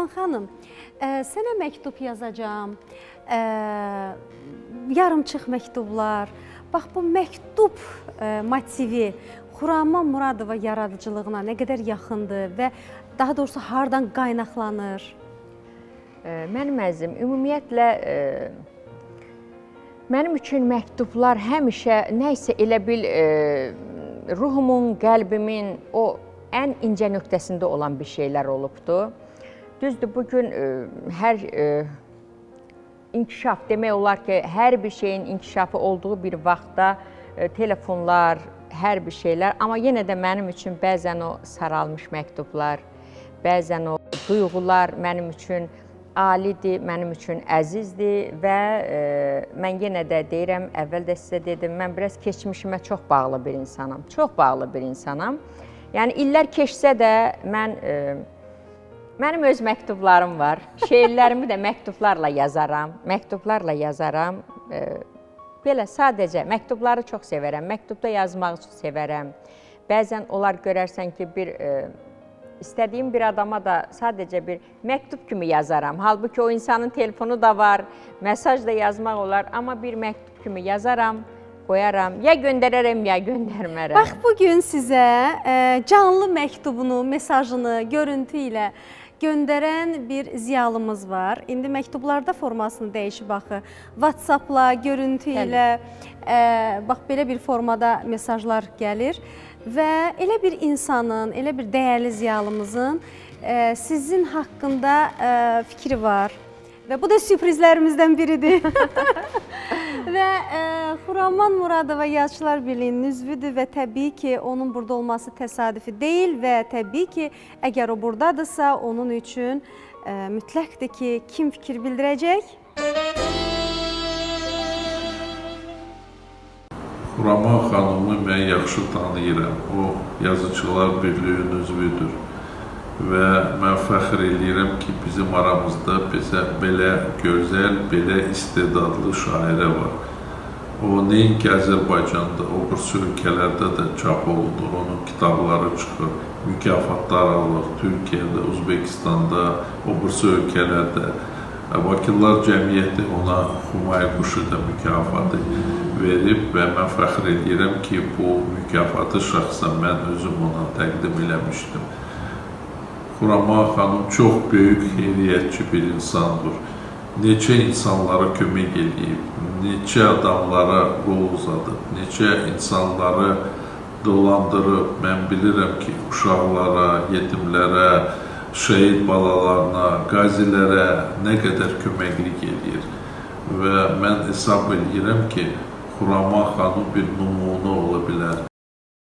Xuraman xanım, sənə məktub yazacağam, yarımçıq məktublar. Bax, bu məktub motivi Xuraman Muradova yaradıcılığına nə qədər yaxındır və daha doğrusu hardan qaynaqlanır? Mənim əzizim, ümumiyyətlə mənim üçün məktublar həmişə nə isə elə bil ruhumun, qəlbimin o ən incə nöqtəsində olan bir şeylər olubdu. Düzdür, bugün hər inkişaf, demək olar ki, hər bir şeyin inkişafı olduğu bir vaxtda telefonlar, hər bir şeylər, amma yenə də mənim üçün bəzən o saralmış məktublar, bəzən o duyğular mənim üçün alidir, mənim üçün əzizdir və mən yenə də deyirəm, əvvəl də sizə dedim, mən biraz keçmişimə çox bağlı bir insanam, çox bağlı bir insanam. Yəni, illər keçsə də mənim öz məktublarım var, şeirlərimi də məktublarla yazaram, belə sadəcə məktubları çox sevərəm, məktubda yazmağı çox sevərəm. Bəzən onlar görərsən ki, İstədiyim bir adama da sadəcə bir məktub kimi yazaram. Halbuki o insanın telefonu da var, mesaj da yazmaq olar, amma bir məktub kimi yazaram, qoyaram. Ya göndərərəm, ya göndərmərəm. Bax, bugün sizə canlı məktubunu, mesajını, görüntü ilə göndərən bir ziyalımız var. İndi məktublarda formasını dəyişib baxı. WhatsApp-la, görüntü ilə, bax, belə bir formada mesajlar gəlir. Və elə bir insanın, elə bir dəyərli ziyalımızın sizin haqqında fikri var. Və bu da sürprizlərimizdən biridir. Və Xuraman Muradova Yazıçılar Birliyinin üzvüdür və təbii ki, onun burada olması təsadüfi deyil və təbii ki, əgər o buradadırsa, onun üçün mütləqdir ki, kim fikir bildirəcək? Xuraman xanımı mən yaxşı tanıyıram. O, Yazıçılar Birliyinin üzvüdür və mən fəxr edirəm ki, bizim aramızda belə gözəl, belə istedadlı şairə var. O, nəinki Azərbaycanda, o birisi ölkələrdə də çap olunur, onun kitabları çıxır, mükafatlar alır, Türkiyədə, Özbəkistanda, o birisi ölkələrdə. Vakillar Cəmiyyəti ona Xumay quşu da mükafatı verib və mən fəxr edirəm ki, bu mükafatı şəxsən mən özüm ona təqdim eləmişdim. Xuraman xanım çox böyük xeyriyyətçi bir insandır. Neçə insanlara kömək edib, neçə adamlara qol uzadıb, neçə insanları dolandırıb. Mən bilirəm ki, uşaqlara, yetimlərə, şəhid balalarına, qazilərə nə qədər köməklik edir. Və mən hesab edirəm ki, Xuraman xanım bir nümunə ola bilər.